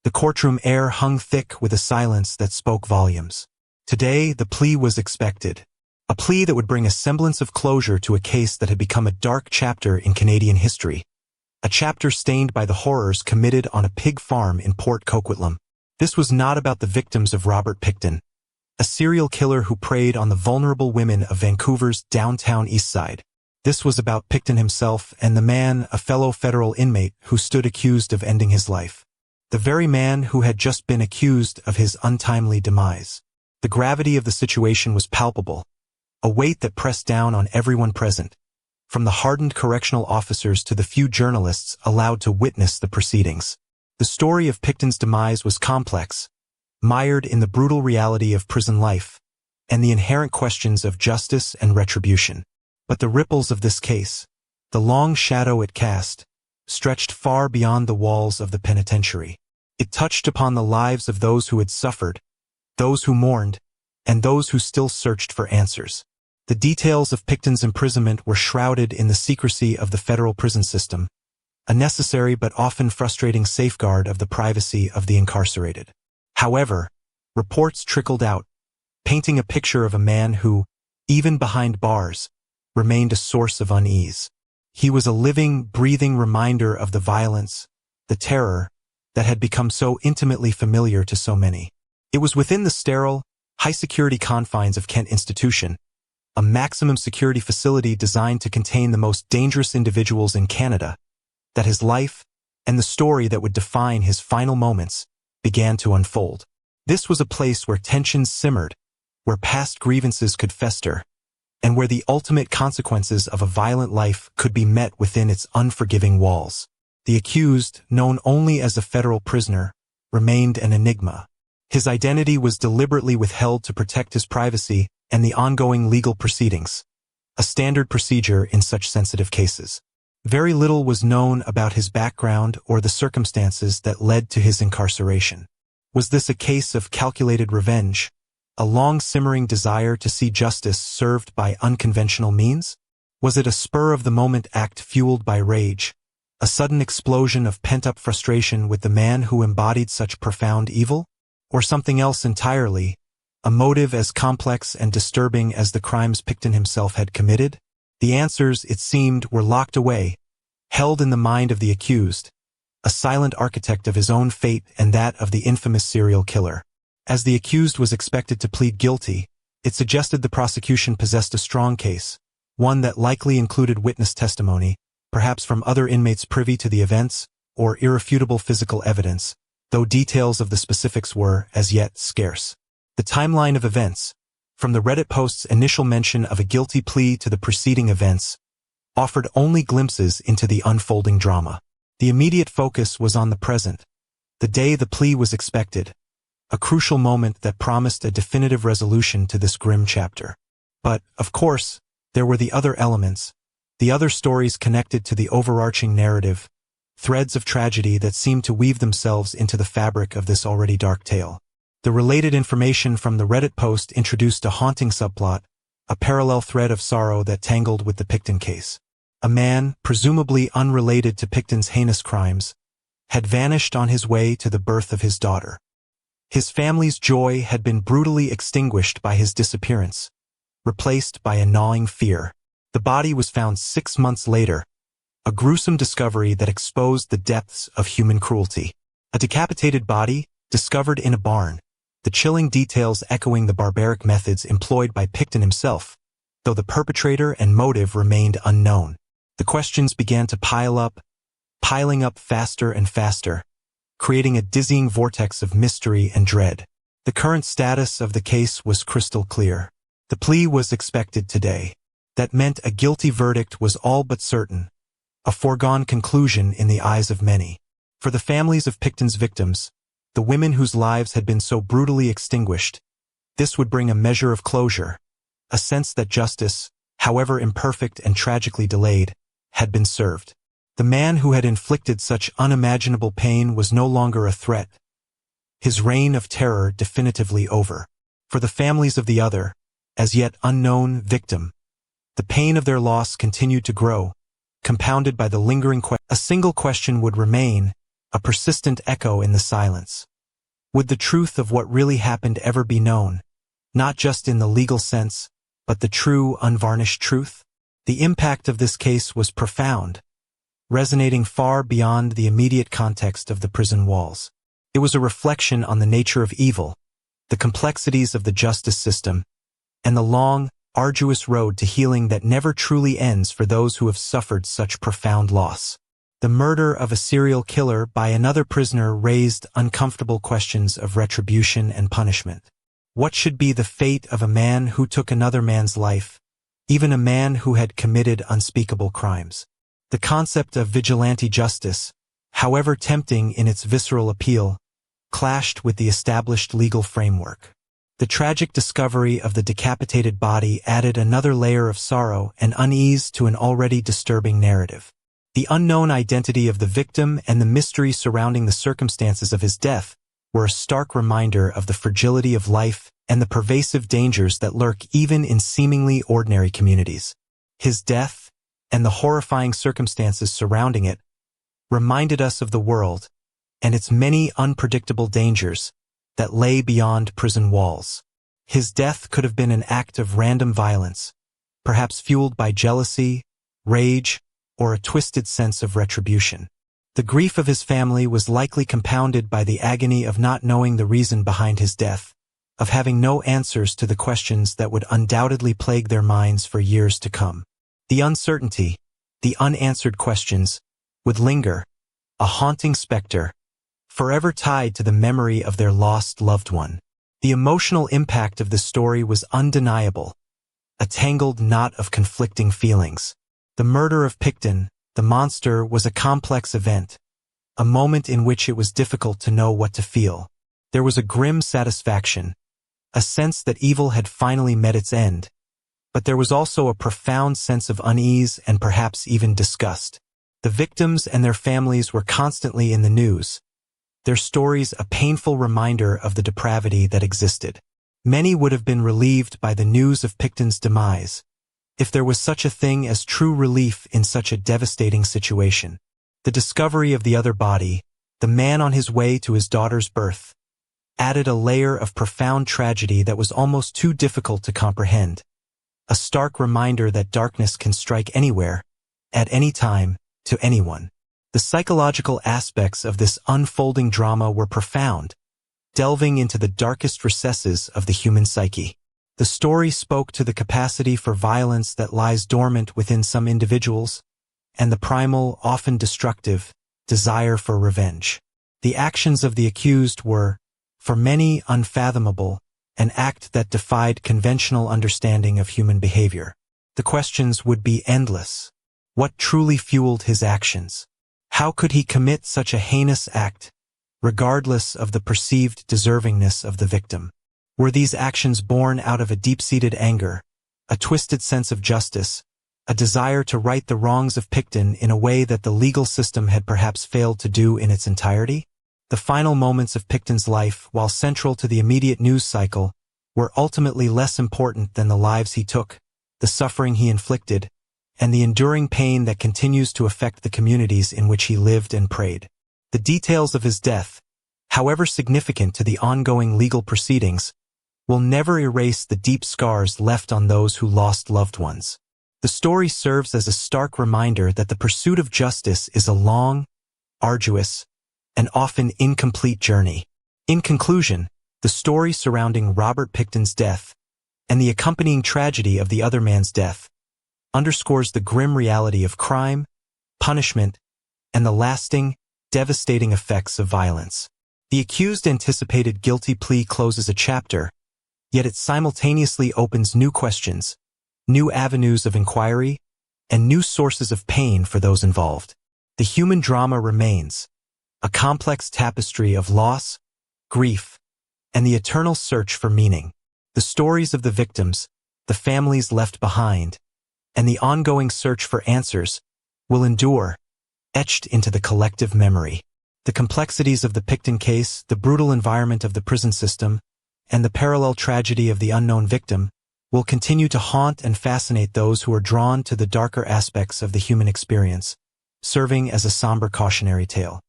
The courtroom air hung thick with a silence that spoke volumes. Today, the plea was expected. A plea that would bring a semblance of closure to a case that had become a dark chapter in Canadian history. A chapter stained by the horrors committed on a pig farm in Port Coquitlam. This was not about the victims of Robert Picton, a serial killer who preyed on the vulnerable women of Vancouver's downtown east side. This was about Picton himself and the man, a fellow federal inmate, who stood accused of ending his life. The very man who had just been accused of his untimely demise. The gravity of the situation was palpable, a weight that pressed down on everyone present, from the hardened correctional officers to the few journalists allowed to witness the proceedings. The story of Picton's demise was complex, mired in the brutal reality of prison life, and the inherent questions of justice and retribution. But the ripples of this case, the long shadow it cast, stretched far beyond the walls of the penitentiary. It touched upon the lives of those who had suffered, those who mourned, and those who still searched for answers. The details of Picton's imprisonment were shrouded in the secrecy of the federal prison system, a necessary but often frustrating safeguard of the privacy of the incarcerated. However, reports trickled out, painting a picture of a man who, even behind bars, remained a source of unease. He was a living, breathing reminder of the violence, the terror, that had become so intimately familiar to so many. It was within the sterile, high-security confines of Kent Institution, a maximum security facility designed to contain the most dangerous individuals in Canada, that his life, and the story that would define his final moments, began to unfold. This was a place where tensions simmered, where past grievances could fester, and where the ultimate consequences of a violent life could be met within its unforgiving walls. The accused, known only as a federal prisoner, remained an enigma. His identity was deliberately withheld to protect his privacy and the ongoing legal proceedings, a standard procedure in such sensitive cases. Very little was known about his background or the circumstances that led to his incarceration. Was this a case of calculated revenge, a long-simmering desire to see justice served by unconventional means? Was it a spur-of-the-moment act fueled by rage, a sudden explosion of pent-up frustration with the man who embodied such profound evil? Or something else entirely, a motive as complex and disturbing as the crimes Picton himself had committed? The answers, it seemed, were locked away, held in the mind of the accused, a silent architect of his own fate and that of the infamous serial killer. As the accused was expected to plead guilty, it suggested the prosecution possessed a strong case, one that likely included witness testimony, perhaps from other inmates privy to the events, or irrefutable physical evidence, though details of the specifics were, as yet, scarce. The timeline of events, from the Reddit post's initial mention of a guilty plea to the preceding events, offered only glimpses into the unfolding drama. The immediate focus was on the present, the day the plea was expected, a crucial moment that promised a definitive resolution to this grim chapter. But, of course, there were the other elements, the other stories connected to the overarching narrative, threads of tragedy that seemed to weave themselves into the fabric of this already dark tale. The related information from the Reddit post introduced a haunting subplot, a parallel thread of sorrow that tangled with the Picton case. A man, presumably unrelated to Picton's heinous crimes, had vanished on his way to the birth of his daughter. His family's joy had been brutally extinguished by his disappearance, replaced by a gnawing fear. The body was found 6 months later, a gruesome discovery that exposed the depths of human cruelty. A decapitated body, discovered in a barn, the chilling details echoing the barbaric methods employed by Picton himself, though the perpetrator and motive remained unknown. The questions began to piling up faster and faster, creating a dizzying vortex of mystery and dread. The current status of the case was crystal clear. The plea was expected today. That meant a guilty verdict was all but certain, a foregone conclusion in the eyes of many. For the families of Picton's victims, the women whose lives had been so brutally extinguished, this would bring a measure of closure, a sense that justice, however imperfect and tragically delayed, had been served. The man who had inflicted such unimaginable pain was no longer a threat, his reign of terror definitively over. For the families of the other, as yet unknown, victim, the pain of their loss continued to grow, compounded by the lingering A single question would remain: a persistent echo in the silence. Would the truth of what really happened ever be known, not just in the legal sense, but the true, unvarnished truth? The impact of this case was profound, resonating far beyond the immediate context of the prison walls. It was a reflection on the nature of evil, the complexities of the justice system, and the long, arduous road to healing that never truly ends for those who have suffered such profound loss. The murder of a serial killer by another prisoner raised uncomfortable questions of retribution and punishment. What should be the fate of a man who took another man's life, even a man who had committed unspeakable crimes? The concept of vigilante justice, however tempting in its visceral appeal, clashed with the established legal framework. The tragic discovery of the decapitated body added another layer of sorrow and unease to an already disturbing narrative. The unknown identity of the victim and the mystery surrounding the circumstances of his death were a stark reminder of the fragility of life and the pervasive dangers that lurk even in seemingly ordinary communities. His death, and the horrifying circumstances surrounding it, reminded us of the world and its many unpredictable dangers that lay beyond prison walls. His death could have been an act of random violence, perhaps fueled by jealousy, rage, or a twisted sense of retribution. The grief of his family was likely compounded by the agony of not knowing the reason behind his death, of having no answers to the questions that would undoubtedly plague their minds for years to come. The uncertainty, the unanswered questions, would linger, a haunting specter, forever tied to the memory of their lost loved one. The emotional impact of this story was undeniable, a tangled knot of conflicting feelings. The murder of Picton, the monster, was a complex event, a moment in which it was difficult to know what to feel. There was a grim satisfaction, a sense that evil had finally met its end, but there was also a profound sense of unease and perhaps even disgust. The victims and their families were constantly in the news, their stories a painful reminder of the depravity that existed. Many would have been relieved by the news of Picton's demise, if there was such a thing as true relief in such a devastating situation. The discovery of the other body, the man on his way to his daughter's birth, added a layer of profound tragedy that was almost too difficult to comprehend, a stark reminder that darkness can strike anywhere, at any time, to anyone. The psychological aspects of this unfolding drama were profound, delving into the darkest recesses of the human psyche. The story spoke to the capacity for violence that lies dormant within some individuals, and the primal, often destructive, desire for revenge. The actions of the accused were, for many, unfathomable, an act that defied conventional understanding of human behavior. The questions would be endless. What truly fueled his actions? How could he commit such a heinous act, regardless of the perceived deservingness of the victim? Were these actions born out of a deep-seated anger, a twisted sense of justice, a desire to right the wrongs of Picton in a way that the legal system had perhaps failed to do in its entirety? The final moments of Picton's life, while central to the immediate news cycle, were ultimately less important than the lives he took, the suffering he inflicted, and the enduring pain that continues to affect the communities in which he lived and prayed. The details of his death, however significant to the ongoing legal proceedings, will never erase the deep scars left on those who lost loved ones. The story serves as a stark reminder that the pursuit of justice is a long, arduous, and often incomplete journey. In conclusion, the story surrounding Robert Picton's death, and the accompanying tragedy of the other man's death, underscores the grim reality of crime, punishment, and the lasting, devastating effects of violence. The accused anticipated guilty plea closes a chapter, yet it simultaneously opens new questions, new avenues of inquiry, and new sources of pain for those involved. The human drama remains, a complex tapestry of loss, grief, and the eternal search for meaning. The stories of the victims, the families left behind, and the ongoing search for answers will endure, etched into the collective memory. The complexities of the Picton case, the brutal environment of the prison system, and the parallel tragedy of the unknown victim will continue to haunt and fascinate those who are drawn to the darker aspects of the human experience, serving as a somber cautionary tale.